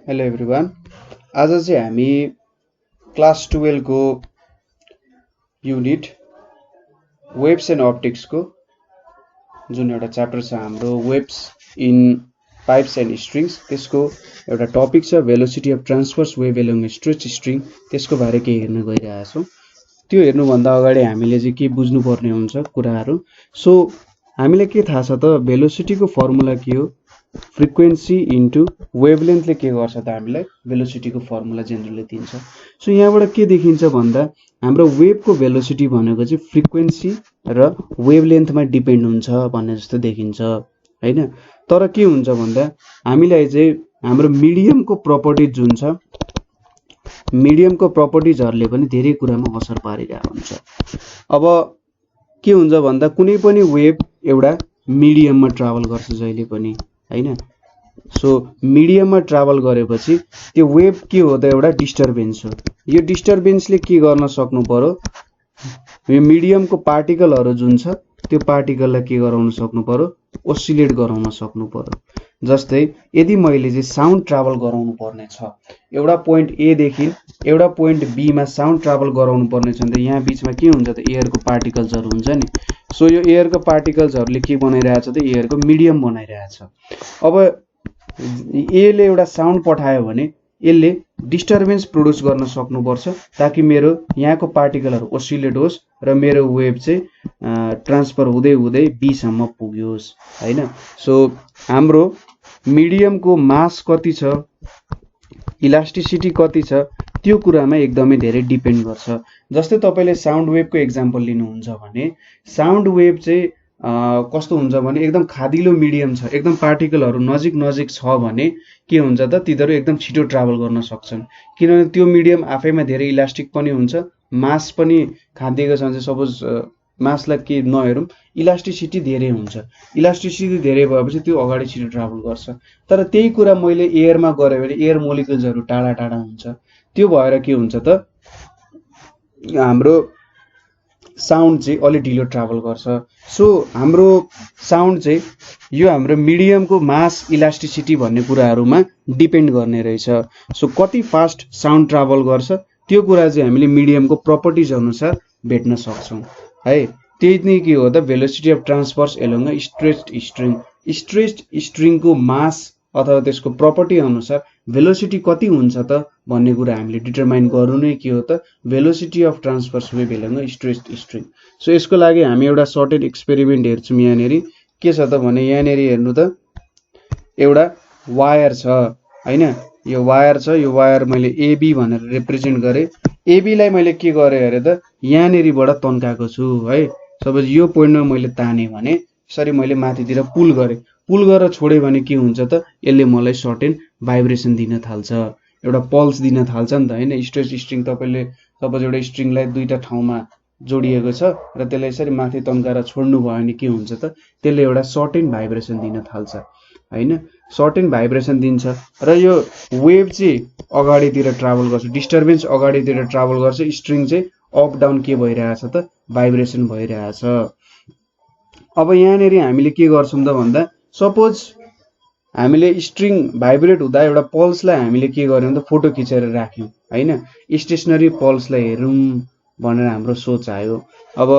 Hello everyone. आज चाहिँ हामी क्लास 12 को युनिट वेब्स एन्ड अप्टिक्सको जुन एउटा च्याप्टर छ हाम्रो waves in pipes and strings, त्यसको एउटा टपिक छ velocity of transverse wave along stretch string. त्यसको बारे केही हेर्न गइरहेका छौँ। त्यो हेर्नुभन्दा अगाडि हामीले चाहिँ के बुझ्नुपर्ने हुन्छ कुराहरू। सो हामीलाई के थाहा छ त, भेलोसिटीको फर्मुला के हो? फ्रिक्वेन्सी इन्टु वेभलेन्थले के गर्छ त हामीलाई भेलोसिटीको फर्मुला जेनरली दिन्छ। सो यहाँबाट के देखिन्छ भन्दा हाम्रो वेभको भेलोसिटी भनेको चाहिँ फ्रिक्वेन्सी र वेभलेन्थमा डिपेन्ड हुन्छ भन्ने जस्तो देखिन्छ हैन। तर के हुन्छ भन्दा हामीलाई चाहिँ हाम्रो मिडियमको प्रपर्टिज जुन छ, मिडियमको प्रपर्टिजहरूले पनि धेरै कुरामा असर पारिरहेको हुन्छ। अब के हुन्छ भन्दा कुनै पनि वेभ एउटा मिडियममा ट्राभल गर्छ जहिले पनि हैन। सो मिडियममा ट्राभल गरेपछि त्यो वेभ के हो त, एउटा डिस्टर्बेन्स हो। यो डिस्टर्बेन्सले के गर्न सक्नु पर्यो, यो मिडियमको पार्टिकलहरू जुन छ त्यो पार्टिकललाई के गराउन सक्नु पर्यो, ओसिलेट गराउन सक्नु पर्यो। जस्तै यदि मैले चाहिँ साउन्ड ट्राभल गराउनु पर्ने छ, एउटा पोइन्ट ए देखि एउटा पोइन्ट बी मा साउन्ड ट्राभल गराउनु पर्ने छ भने यहाँ बीचमा के हुन्छ त, एयरको पार्टिकल्सहरू हुन्छ नि। सो यो एयरको पार्टिकल्सहरूले के बनाइरहेछ त, एयरको मिडियम बनाइरहेछ। अब एले एउटा साउन्ड पठायो भने यसले डिस्टर्बेन्स प्रोड्युस गर्न सक्नुपर्छ ताकि मेरो यहाँको पार्टिकलहरू ओसिलेट होस् र मेरो वेभ चाहिँ ट्रान्सफर हुँदै हुँदै बी सम्म पुग्योस् हैन। सो हाम्रो मिडियमको मास कति छ, इलास्टिसिटी कति छ, त्यो कुरामा एकदमै धेरै डिपेन्ड गर्छ। जस्तै तपाईले साउन्ड वेभको एक्जाम्पल लिनुहुन्छ भने साउन्ड वेभ चाहिँ कस्तो हुन्छ भने एकदम खादिलो मिडियम छ, एकदम पार्टिकलहरू नजिक नजिक छ भने के हुन्छ त, तिनीहरू एकदम छिटो ट्राभल गर्न सक्छन् किनभने त्यो मिडियम आफैमा धेरै इलास्टिक पनि हुन्छ। मास पनि खादिएको छ भने सपोज मासलाई के नहेरौँ, इलास्टिसिटी धेरै हुन्छ। इलास्टिसिटी धेरै भएपछि त्यो अगाडि छिटो ट्राभल गर्छ। तर त्यही कुरा मैले एयरमा गरेँ भने एयर मोलिकुल्सहरू टाढा टाढा हुन्छ। त्यो भएर के हुन्छ त, हाम्रो साउन्ड चाहिँ अलि ढिलो ट्राभल गर्छ। सो हाम्रो साउन्ड चाहिँ यो हाम्रो मिडियमको मास इलास्टिसिटी भन्ने कुराहरूमा डिपेन्ड गर्ने रहेछ। सो कति फास्ट साउन्ड ट्राभल गर्छ त्यो कुरा चाहिँ हामीले मिडियमको प्रपर्टिज अनुसार भेट्न सक्छौँ है। त्यही नै के हो त, velocity of transverse along stretched string. Stretched स्ट्रिङको मास अथवा त्यसको प्रपर्टी अनुसार भेलोसिटी कति हुन्छ त भन्ने कुरा हामीले डिटरमाइन गर्नु नै के हो त, velocity of transverse wave along stretched string. So यसको लागि हामी एउटा सर्टेड एक्सपेरिमेन्ट हेर्छौँ। यहाँनेरि के छ त भने यहाँनेरि हेर्नु त, एउटा वायर छ हैन। यो वायर छ, यो वायर मैले एबी भनेर रिप्रेजेन्ट गरेँ। एबीलाई मैले के गरेँ अरे त, यहाँनेरिबाट तन्काएको छु है। सपोज यो पोइन्टमा मैले ताने भने यसरी मैले माथितिर पुल गरेँ, पुल गरेर छोडेँ भने के हुन्छ त, यसले मलाई सर्टेन भाइब्रेसन दिन थाल्छ, एउटा पल्स दिन थाल्छ नि त हैन। स्ट्रेच स्ट्रिङ तपाईले सपोज एउटा स्ट्रिङलाई दुईटा ठाउँमा जोडिएको छ र त्यसलाई यसरी माथि तन्काएर छोड्नु भयो भने के हुन्छ त, त्यसले एउटा सर्टेन भाइब्रेसन दिन थाल्छ हैन। सर्टेन भाइब्रेसन दिन्छ र यो वेभ चाहिँ अगाडितिर ट्राभल गर्छ, डिस्टर्बेन्स अगाडितिर ट्राभल गर्छ, स्ट्रिङ चाहिँ अप डाउन के भइरहेछ त, भाइब्रेसन भइरहेछ। अब यहाँनेरि हामीले के गर्छौँ त भन्दा सपोज हामीले स्ट्रिङ भाइब्रेट हुँदा एउटा पल्सलाई हामीले के गर्यौँ त, फोटो खिचेर राख्यौँ हैन। स्टेसनरी पल्सलाई हेरौँ भनेर हाम्रो सोच आयो। अब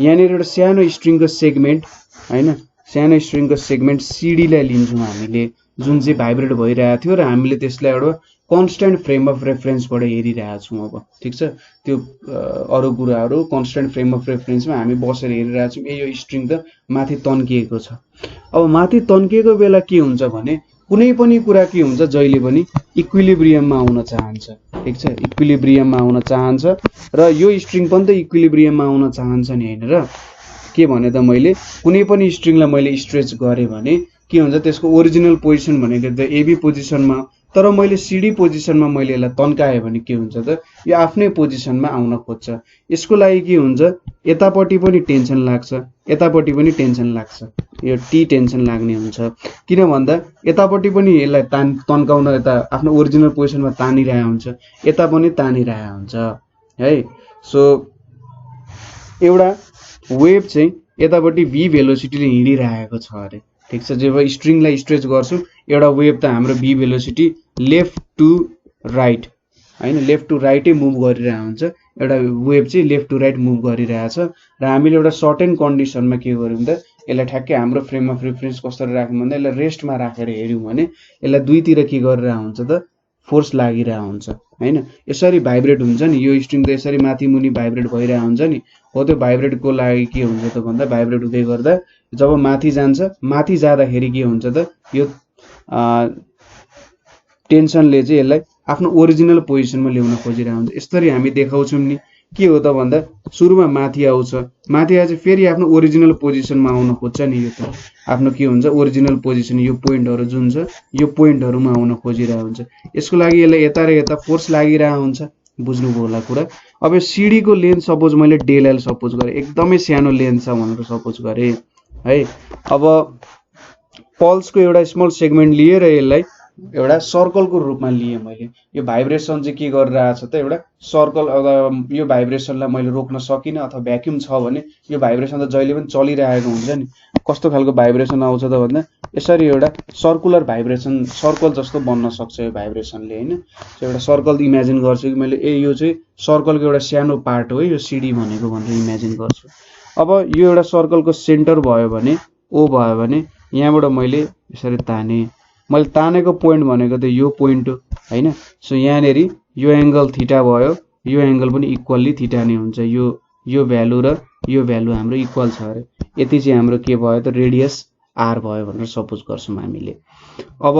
यहाँनिर एउटा सानो स्ट्रिङको सेगमेन्ट हैन, सानो स्ट्रिङको सेगमेन्ट सिडीलाई लिन्छौँ हामीले, जुन चाहिँ भाइब्रेट भइरहेको थियो र हामीले त्यसलाई एउटा कन्स्ट्यान्ट फ्रेम अफ रेफरेन्सबाट हेरिरहेको छौँ। अब ठिक छ, त्यो अरू कुराहरू कन्स्ट्यान्ट फ्रेम अफ रेफरेन्समा हामी बसेर हेरिरहेको छौँ। यो स्ट्रिङ त माथि तन्किएको छ। अब माथि तन्किएको बेला के हुन्छ भने कुनै पनि कुरा के हुन्छ, जहिले पनि इक्विलिब्रियममा आउन चाहन्छ। ठिक छ, इक्विलिब्रियममा आउन चाहन्छ र यो स्ट्रिङ पनि त इक्विलिब्रियममा आउन चाहन्छ नि हैन। र के भने त, मैले कुनै पनि स्ट्रिङलाई मैले स्ट्रेच गरेँ भने के हुन्छ, त्यसको ओरिजिनल पोजिसन भनेको त एबी पोजिसनमा, तर मैले सिडी पोजिसनमा मैले यसलाई तन्काएँ भने के हुन्छ त, यो आफ्नै पोजिसनमा आउन खोज्छ। यसको लागि के हुन्छ, यतापट्टि पनि टेन्सन लाग्छ, यतापट्टि पनि टेन्सन लाग्छ, यो टी टेन्सन लाग्ने हुन्छ। किन भन्दा यतापट्टि पनि यसलाई तन्काउन यता आफ्नो ओरिजिनल पोजिसनमा तानिरहेको हुन्छ, यता पनि तानिरहेको हुन्छ है। सो एउटा वेभ चाहिँ यतापट्टि भी भेलोसिटीले हिँडिरहेको छ अरे। ठिक छ, जब स्ट्रिङलाई स्ट्रेच गर्छौँ एउटा वेभ त हाम्रो भी भेलोसिटी लेफ्ट टु राइट हैन, लेफ्ट टु राइटै मुभ गरिरहेको हुन्छ। एउटा वेभ चाहिँ लेफ्ट टु राइट मुभ गरिरहेछ र हामीले एउटा सर्टेन कन्डिसनमा के गर्यौँ त यसलाई ठ्याक्कै हाम्रो फ्रेम अफ रेफरेन्स कसरी राख्यौँ भन्दा यसलाई रेस्टमा राखेर हेऱ्यौँ भने यसलाई दुईतिर के गरिरहेको हुन्छ त फोर्स लागिरहेको हुन्छ हैन। यसरी भाइब्रेट हुन्छ नि, यो स्ट्रिङ त यसरी माथि मुनि भाइब्रेट भइरहेको हुन्छ नि, हो त्यो भाइब्रेटको लागि के हुन्छ त भन्दा भाइब्रेट हुँदै गर्दा जब माथि जान्छ, माथि जाँदाखेरि के हुन्छ त यो टेन्सनले चाहिँ यसलाई आफ्नो ओरिजिनल पोजिसनमा ल्याउन खोजिरहेको हुन्छ। यसरी हामी देखाउँछौँ नि के हो त भन्दा सुरुमा माथि आउँछ, माथि आएपछि फेरि आफ्नो ओरिजिनल पोजिसनमा आउन खोज्छ नि, यो त आफ्नो के हुन्छ ओरिजिनल पोजिसन, यो पोइन्टहरू जुन छ यो पोइन्टहरूमा आउन खोजिरहेको हुन्छ। यसको लागि यसलाई यता र यता फोर्स लागिरहेको हुन्छ, बुझ्नुभयो होला कुरा। अब सिडी को लेन्थ सपोज मैले डेल सपोज गरेँ, एकदमै सानो लेन्थ छ भनेर सपोज गरेँ है। अब पल्सको एउटा स्मल सेगमेन्ट लिएर यसलाई एउटा सर्कलको रूपमा लिएँ मैले। यो भाइब्रेसन चाहिँ के गरिरहेछ त एउटा सर्कल, अथवा यो भाइब्रेसनलाई मैले रोक्न सकिनँ अथवा भ्याक्युम छ भने यो भाइब्रेसन त जहिले पनि चलिरहेको हुन्छ नि। कस्तो खालको भाइब्रेसन आउँछ त भन्दा यसरी एउटा सर्कुलर भाइब्रेसन, सर्कल जस्तो बन्न सक्छ यो भाइब्रेसनले हैन। एउटा सर्कल इमेजिन गर्छु कि मैले यो चाहिँ सर्कलको एउटा सानो पार्ट हो यो सिडी भनेको भनेर इमेजिन गर्छु। अब यो एउटा सर्कलको सेन्टर भयो भने ओ भयो भने यहाँबाट मैले यसरी ताने, मैले तानेको पोइन्ट भनेको त यो पोइन्ट हो हैन। सो यहाँनेरि यो एंगल थीटा भयो, यो एंगल पनि इक्वल्ली थीटा नै हुन्छ। यो भ्यालु र यो भ्यालु हाम्रो इक्वल छ अरे, यति चाहिँ हाम्रो के भयो त रेडियस आर भयो भनेर सपोज गर्छौं हामीले। अब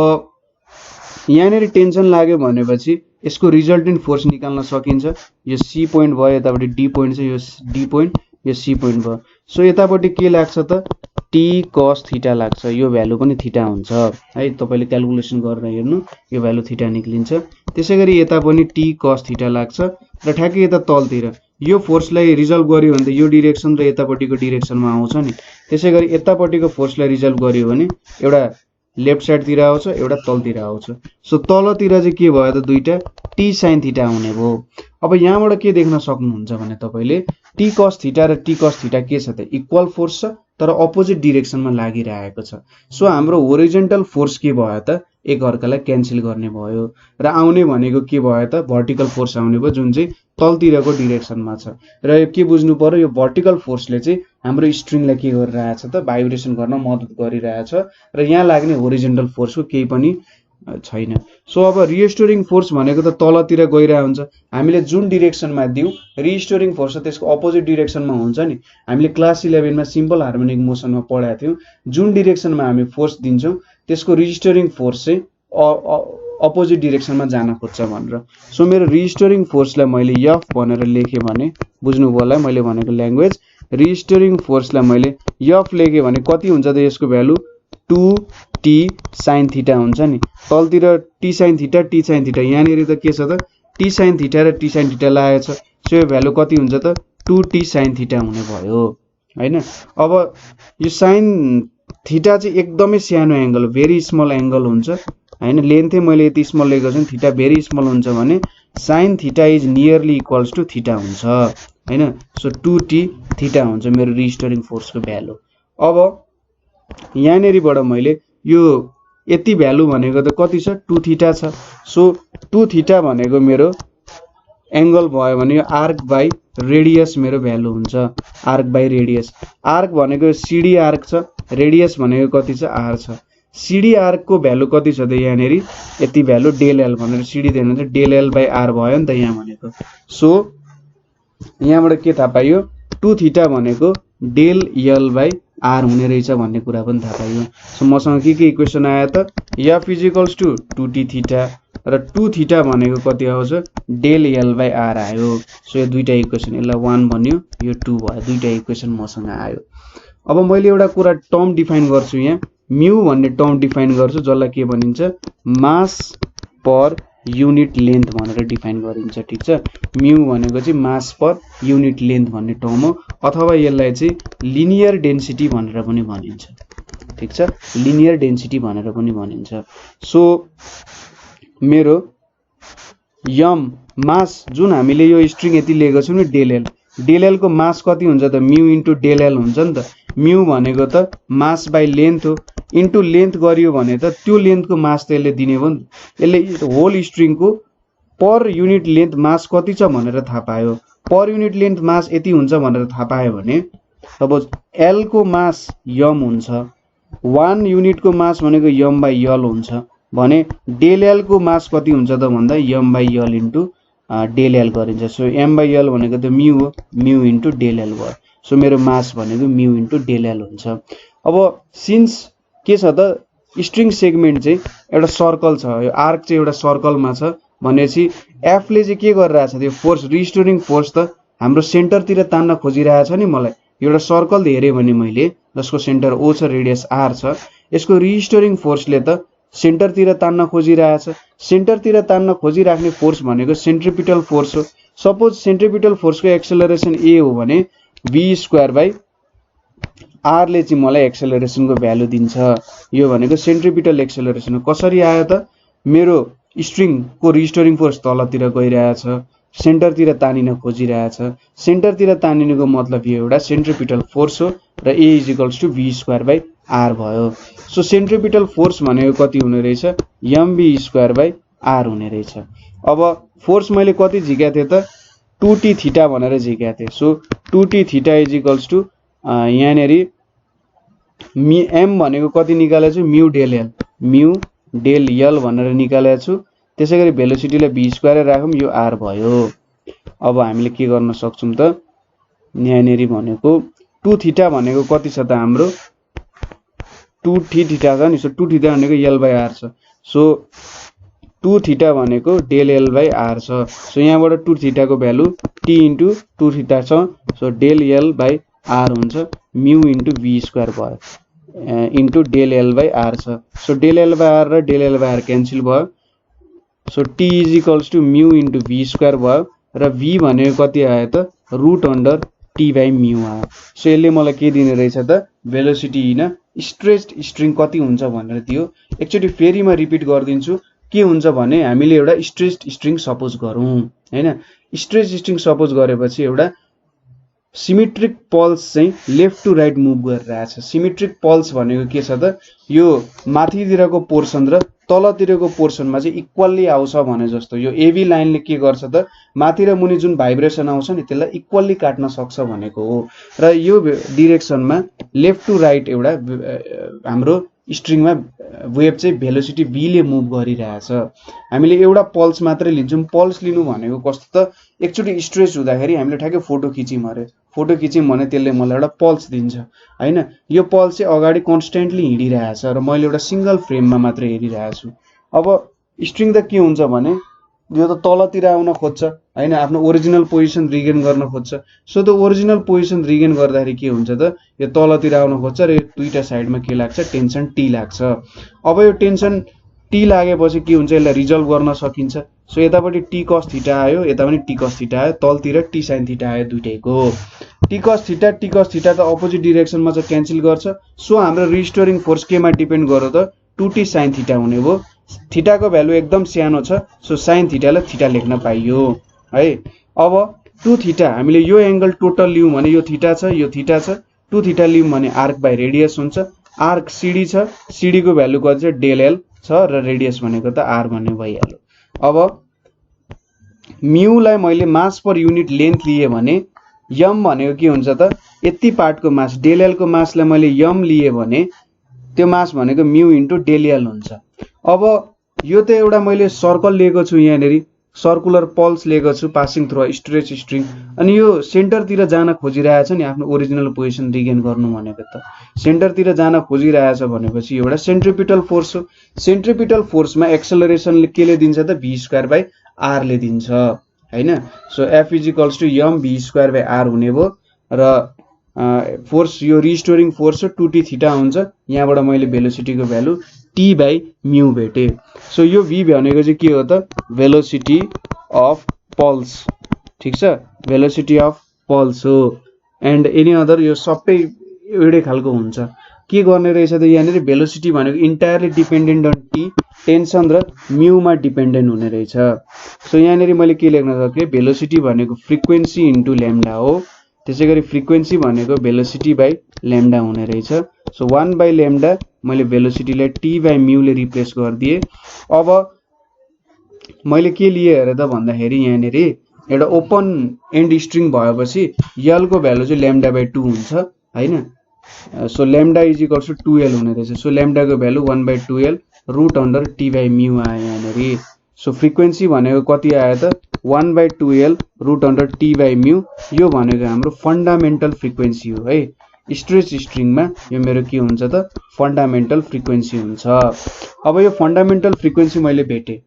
यहाँनेरि टेन्सन लाग्यो भनेपछि यसको रिजल्टेन्ट फोर्स निकाल्न सकिन्छ। यो सी पोइन्ट भयो, यतापट्टि डी पोइन्ट छ, यो डी पोइन्ट यो सी पोइन्ट भयो। सो यतापट्टि के लाग्छ त टी कस थीटा लाग्छ, यो भ्यालु पनि थीटा हुन्छ है। तपाईले क्याल्कुलेसन गरेर हेर्नु, यो भ्यालु थीटा निक्लिन्छ। त्यसैगरी यता पनि टी कस थीटा लाग्छ र ठ्याक्कै यता तलतिर यो फोर्सलाई रिजल्भ गर्यो भने त यो डाइरेक्सन र यतापट्टिको डाइरेक्सनमा आउँछ नि। त्यसैगरी यतापट्टिको फोर्सलाई रिजल्भ गर्यो भने एउटा लेफ्ट साइडतिर आउँछ, एउटा तलतिर आउँछ। सो तलतिर चाहिँ के भयो त दुईटा टी साइन थीटा हुने भयो। अब यहाँबाट के देख्न सक्नुहुन्छ भने तपाईले टी कस थीटा र टी कस थीटा के छ त इक्वल फोर्स छ तर अपोजिट डाइरेक्सनमा लागिरहेको छ। सो हाम्रो होरिजोन्टल फोर्स के भयो त एक अर्कालाई क्यान्सल गर्ने भयो र आउने भनेको के भयो त भर्टिकल फोर्स आउने भयो जुन चाहिँ तलतिरको डाइरेक्सनमा छ। र के बुझ्नु पर्यो, यो भर्टिकल फोर्सले चाहिँ हाम्रो स्ट्रिङलाई के गरिरहेछ त भाइब्रेसन गर्न मद्दत गरिरहेछ र यहाँ लाग्ने होरिजोन्टल फोर्सको केही पनि छैन। सो अब रिस्टोरिङ फोर्स भनेको त तलतिर गइरहेको हुन्छ, हामीले जुन डाइरेक्सनमा दिउँ रिस्टोरिङ फोर्स त्यसको अपोजिट डाइरेक्सनमा हुन्छ नि। हामीले क्लास 11 मा सिम्पल हार्मोनिक मोसनमा पढाएको थियौं, जुन डाइरेक्सनमा हामी फोर्स दिन्छौं त्यसको रिस्टोरिङ फोर्स चाहिँ अपोजिट डाइरेक्सनमा जान खोज्छ भनेर। सो मेरो रिस्टोरिङ फोर्सलाई मैले एफ भनेर लेखेँ भने बुझ्नुभयो होला मैले भनेको ल्याङ्ग्वेज। रिस्टोरिङ फोर्सलाई मैले एफ लेखेँ भने कति हुन्छ त यसको भ्यालु 2t sin थीटा हुन्छ नि। तलतिर t sin थीटा यहाँनेरि त के छ त t sin थीटा र t sin थीटा लागेको छ। सो यो भ्यालु कति हुन्छ त 2t sin थीटा हुने भयो हैन। अब यो sin थीटा चाहिँ एकदमै सानो एंगल, भेरी स्मल एंगल हुन्छ हैन। लेन्थै मैले यति स्मल लेखेको छु, थीटा भेरी स्मल हुन्छ भने sin theta is nearly equals to theta हुन्छ हैन। सो 2t थीटा हुन्छ मेरो रिस्टोरिङ फोर्सको भ्यालु। अब यहाँनेरिबाट मैले यो यति भ्यालु भनेको त कति छ 2 थीटा छ। सो 2 थीटा भनेको मेरो एंगल भयो भने यो आर्क बाई रेडियस मेरो भ्यालु हुन्छ, आर्क बाई रेडियस। आर्क भनेको सीडी आर्क छ, रेडियस भनेको कति छ आर छ। सीडी आर्क को भ्यालु कति छ त यहाँनेरि यति भ्यालु डेल एल भनेर सीडी दिनु हुन्छ, डेल एल बाई आर भयो नि त यहाँ भनेको। सो यहाँबाट के थाहा पाइयो 2 थीटा भनेको डेल एल बाई आर हुने रहेछ भन्ने कुरा पनि थाहा पाइयो। सो मसँग के इक्वेसन आयो त F is equals to 2t theta र 2 थीटा भनेको कति आउँछ डेल एल बाई आर आयो। सो यो दुईटा इक्वेसन, यसलाई 1 भन्यो यो 2 भयो, दुईटा इक्वेसन मसँग आयो। अब मैले एउटा कुरा टर्म डिफाइन गर्छु, यहाँ म्यू भन्ने टर्म डिफाइन गर्छु जसलाई के भनिन्छ मास पर युनिट लेन्थ भनेर डिफाइन गरिन्छ। ठीक छ, म्यू भनेको चाहिँ मास पर युनिट लेन्थ भन्ने टर्म हो, अथवा यसलाई चाहिँ लिनियर डेन्सिटी भनेर पनि भनिन्छ। ठीक छ, लिनियर डेन्सिटी भनेर पनि भनिन्छ। सो मेरो यम मास जुन हामीले यो स्ट्रिङ यति लिएको छौं नि डेल एल को मास कति हुन्छ त म्यू इन्टु डेल एल हुन्छ नि त। म्यू भनेको त मास बाई लेन्थ हो, इन्टु लेन्थ गरियो भने त त्यो लेन्थको मास त यसले दिने भयो नि। यसले होल स्ट्रिङको पर युनिट लेन्थ मास कति छ भनेर थाहा पायो। पर युनिट लेन्थ मास यति हुन्छ भनेर थाहा पायो भने सपोज एल को मास यम हुन्छ, 1 युनिटको मास भनेको यम बाई यल हुन्छ भने डेल एल को मास कति हुन्छ त भन्दा M by L into del L गरिन्छ। सो एम बाई यल भनेको त म्यू हो, म्यू इन्टु डेल एल भयो। सो मेरो मास भनेको म्यू इन्टु डेल एल हुन्छ। अब सिन्स के छ त स्ट्रिङ सेगमेन्ट चाहिँ एउटा सर्कल छ, यो आर्क चाहिँ एउटा सर्कलमा छ भनेपछि एफले चाहिँ के गरिरहेछ त्यो फोर्स रिस्टोरिङ फोर्स त हाम्रो सेन्टरतिर तान्न खोजिरहेछ नि। मलाई एउटा सर्कल हेरेँ भने मैले जसको सेन्टर ओ छ, रेडियस आर छ, यसको रिस्टोरिङ फोर्सले त सेन्टरतिर तान्न खोजिरहेछ। सेन्टरतिर तान्न खोजिराख्ने फोर्स भनेको सेन्ट्रिपिटल फोर्स हो। सपोज सेन्ट्रिपिटल फोर्सको एक्सेलरेसन ए हो भने v स्क्वायर बाई आरले चाहिँ मलाई एक्सेलरेसनको भ्यालु दिन्छ। यो भनेको सेन्ट्रिपिटल एक्सेलरेसन हो। कसरी आयो त मेरो स्ट्रिङको रिस्टोरिङ फोर्स तलतिर गइरहेछ, सेन्टरतिर तानिन खोजिरहेछ। सेन्टरतिर तानिनुको मतलब यो एउटा सेन्ट्रिपिटल फोर्स हो र A is equals to v square by R भयो। सो सेन्ट्रिपिटल फोर्स भनेको कति हुने रहेछ M B square by R हुने रहेछ। अब फोर्स मैले कति झिकेको थिएँ त 2t थीटा भनेर झिकेको थिएँ। So 2t theta is equals to यहाँनेरि एम भनेको कति निकालेको छु mu del L, mu del L भनेर निकालेको छु। त्यसै गरी भेलोसिटीलाई v स्क्वायर राखौँ, यो आर भयो। अब हामीले के गर्न सक्छौँ त यहाँनेरि भनेको 2 थीटा भनेको कति छ त हाम्रो 2 थीटा छ नि। सो 2 थीटा भनेको यल बाई आर छ। सो 2 थीटा भनेको डेल एल बाई आर छ। सो यहाँबाट 2 थीटाको भ्यालु टी इन्टु 2 थीटा छ। So del L by R हुन्छ म्यू इन्टु v स्क्वायर भयो into del L by R छ। So del L by R र del L by R cancel भयो। So T is equals to mu into v square भयो र v भनेको कति आयो त root under T by mu आयो। सो यसले मलाई के दिने रहेछ त भेलोसिटी इन स्ट्रेच्ड स्ट्रिङ कति हुन्छ भनेर दियो। एकचोटि फेरि म रिपिट गरिदिन्छु के हुन्छ भने हामीले एउटा स्ट्रेच्ड स्ट्रिङ सपोज गरौँ हैन। स्ट्रेच्ड स्ट्रिङ सपोज गरेपछि एउटा सिमेट्रिक पल्स चाहिँ लेफ्ट टु राइट मुभ गरिरहेछ। सिमेट्रिक पल्स भनेको के छ त यो माथितिरको पोर्सन र तलतिरको पोर्सनमा चाहिँ इक्वल्ली आउँछ भने जस्तो यो एबी लाइनले के गर्छ त माथि र मुनि जुन भाइब्रेसन आउँछ नि त्यसलाई इक्वल्ली काट्न सक्छ भनेको हो। र यो डिरेक्सनमा लेफ्ट टु राइट एउटा हाम्रो स्ट्रिङमा वेभ चाहिँ भेलोसिटी v ले मुभ गरिरहेछ। हामीले एउटा पल्स मात्रै लिन्छौँ। पल्स लिनु भनेको कस्तो त एकचोटि स्ट्रेच हुँदाखेरि हामीले ठ्याक्कै फोटो खिच्यौँ अरे, फोटो खिच्यौँ भने त्यसले मलाई एउटा पल्स दिन्छ हैन। यो पल्स चाहिँ अगाडि कन्स्टेन्टली हिँडिरहेछ र मैले एउटा सिंगल फ्रेममा मात्र हेरिरहेको छु। अब स्ट्रिङ त के हुन्छ भने यो त तलतिर आउन खोज्छ हैन, आफ्नो ओरिजिनल पोजिसन रिगेन गर्न खोज्छ। सो त ओरिजिनल पोजिसन रिगेन गर्दाखेरि के हुन्छ त यो तलतिर आउन खोज्छ र यो दुईटा साइडमा के लाग्छ टेन्सन टी लाग्छ। अब यो टेन्सन टी लागेपछि के हुन्छ यसलाई रिजल्भ गर्न सकिन्छ। सो यतापट्टि टी कस थीटा आयो, यता पनि टी कस थीटा आयो, तलतिर टी साइन थीटा आयो दुईटैको। टी कस थीटा त अपोजिट डिरेक्सनमा चाहिँ क्यान्सल गर्छ। सो हाम्रो रिस्टोरिङ फोर्स केमा डिपेन्ड गर्यो त 2t साइन थीटा हुने भयो। थीटाको भ्यालु एकदम सानो छ। सो साइन थीटालाई थीटा लेख्न पाइयो है। अब 2 थीटा हामीले यो एंगल टोटल लियौं भने यो थीटा छ, यो थीटा छ। 2 थीटा लियौं भने आर्क बाई रेडियस हुन्छ। आर्क सीडी छ, सीडी को भ्यालु कति छ डेल एल छ र रेडियस भनेको त आर भन्ने भइहाल्यो। अब म्यू लाई मैले मास पर युनिट लेन्थ लिए भने यम भनेको के हुन्छ त यति पार्टको मास डेल एल को मासलाई मैले यम लिए भने त्यो मास भनेको म्यू इन्टु डेल एल हुन्छ। अब यो त एउटा मैले सर्कल लिएको छु, यहाँनेरि सर्कुलर पल्स लिएको छु पासिङ थ्रु स्ट्रेच स्ट्रिङ। अनि यो सेन्टरतिर जान खोजिरहेछ नि आफ्नो ओरिजिनल पोजिसन रिगेन गर्नु भनेको त सेन्टरतिर जान खोजिरहेछ भनेपछि एउटा सेन्ट्रिपिटल फोर्स हो। सेन्ट्रिपिटल फोर्समा एक्सेलरेसन केले दिन्छ त v स्क्वायर बाई आर ले दिन्छ हैन। So f is equals to m v square by R हुने भयो र फोर्स यो रिस्टोरिङ फोर्स 2t थीटा हुन्छ। यहाँबाट मैले भेलोसिटीको भ्यालु t बाई म्यू भेटे। सो यो v भनेको चाहिँ के हो त भेलोसिटी अफ पल्स, ठीक छ, भेलोसिटी अफ पल्स हो। एन्ड एनी अदर यो सबै एउटै खालको हुन्छ। के गर्ने रहेछ त यहाँनेरि भेलोसिटी भनेको entirely dependent on t, tension र म्यूमा डिपेन्डेन्ट हुने रहेछ। सो यहाँनेरि मैले के लेख्न सके भेलोसिटी भनेको फ्रिक्वेन्सी इन्टु ल्याम्डा हो त्यसैगरी फ्रिक्वेन्सी भनेको भेलोसिटी बाइ ल्याम्डा हुने रहेछ। सो 1 बाइ ल्याम्डा मैले भेलोसिटीलाई t बाइ म्यू ले रिप्लेस गरिदिए। अब मैले के लिए हेरे त भन्दाखेरि यहाँनेरि एउटा ओपन एन्ड स्ट्रिङ भएपछि l को भ्यालु चाहिँ ल्याम्डा बाइ 2 हुन्छ हैन। So lambda is equals to 2l हुने रहेछ। सो ल्याम्डा को value 1 by 2l root under t by mu आयो यहाँनेरि। सो फ्रिक्वेन्सी भनेको कति आयो त 1 by 2l root under t by mu. यो भनेको हाम्रो फन्डामेन्टल फ्रिक्वेन्सी हो है। स्ट्रेच स्ट्रिङमा यो मेरो के हुन्छ त फन्डामेन्टल फ्रिक्वेन्सी हुन्छ। अब यो फन्डामेन्टल फ्रिक्वेन्सी मैले भेटे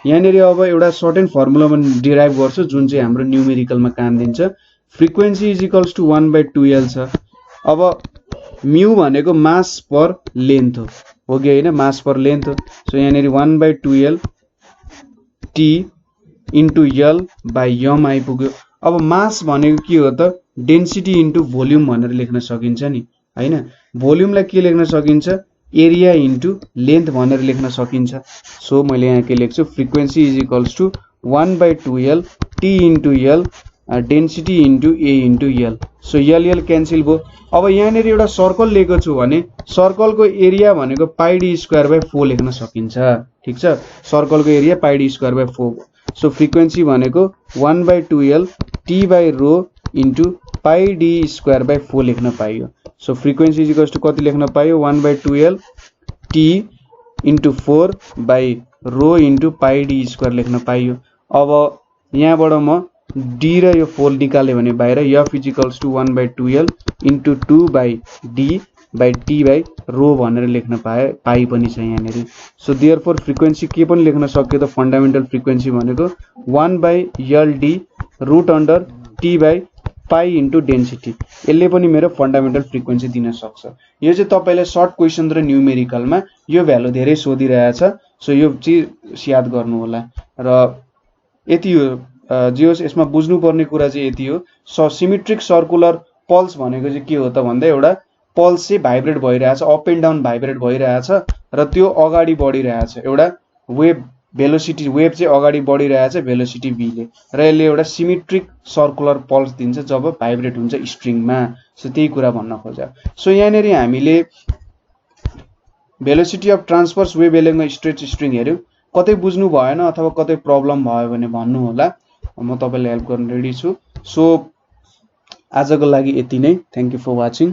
यहाँनेरि। अब एउटा सर्टेन फर्मुलामा डिराइभ गर्छु जुन चाहिँ हाम्रो न्युमेरिकलमा काम दिन्छ। Frequency is equals to 1 by 2l छ। अब म्यू भनेको मास पर लेन्थ हो कि हैन, मास पर लेन्थ हो। सो यहाँनेरि 1 by 2l t into l by m आइपुग्यो। अब मास भनेको के हो त डेन्सिटी इन्टु भोल्युम भनेर लेख्न सकिन्छ नि हैन। भोल्युमलाई के लेख्न सकिन्छ एरिया इन्टु लेन्थ भनेर लेख्न सकिन्छ। सो मैले यहाँ के लेख्छु frequency is equals to 1 by 2l t into l density into a into l। So l cancel भयो। अब यहाँनेरि एउटा सर्कल लिएको छु भने सर्कलको एरिया भनेको पाइ d स्क्वायर बाइ 4 लेख्न सकिन्छ। ठीक छ, सर्कलको area pi d square by 4। So frequency भनेको 1 by 2l t by rho into pi d square by 4 लेख्न पाइयो। So frequency is equals to कति लेख्न पाइयो 1 by 2l t into 4 by rho into pi d square लेख्न पाइयो। अब यहाँबाट म d र यो 4 निकाल्यो भने बाहिर f is equals to 1 by 2l into 2 by d by t by rho भनेर लेख्न पाइ पनि छ यहाँनेरि। सो देयरफोर फ्रिक्वेन्सी के पनि लेख्न सक्यो त फन्डामेन्टल फ्रिक्वेन्सी भनेको 1 by l d root under t by pi into density. यसले पनि मेरो फन्डामेन्टल फ्रिक्वेन्सी दिन सक्छ। यो चाहिँ तपाईले सर्ट क्वेसन र न्युमेरिकलमा यो भ्यालु धेरै सोधिरहेछ। सो यो चीज याद गर्नु होला र यति हो। जे होस् यसमा बुझ्नुपर्ने कुरा चाहिँ यति हो। सिमेट्रिक सर्कुलर पल्स भनेको चाहिँ के हो त भन्दा एउटा पल्स चाहिँ भाइब्रेट भइरहेछ, अप एन्ड डाउन भाइब्रेट भइरहेछ र त्यो अगाडि बढिरहेछ। एउटा वेभ भेलोसिटी वेभ चाहिँ अगाडि बढिरहेछ भेलोसिटी v ले र यसले एउटा सिमेट्रिक सर्कुलर पल्स दिन्छ जब भाइब्रेट हुन्छ स्ट्रिङमा। सो त्यही कुरा भन्न खोजा। सो यहाँनेरि हामीले velocity of transverse wave along stretch string हेर्यौं। कतै बुझ्नु भएन अथवा कतै प्रब्लम भयो भने भन्नु होला, म तपाईलाई हेल्प गर्न रेडी छु। सो आजको लागि यति नै। Thank you for watching.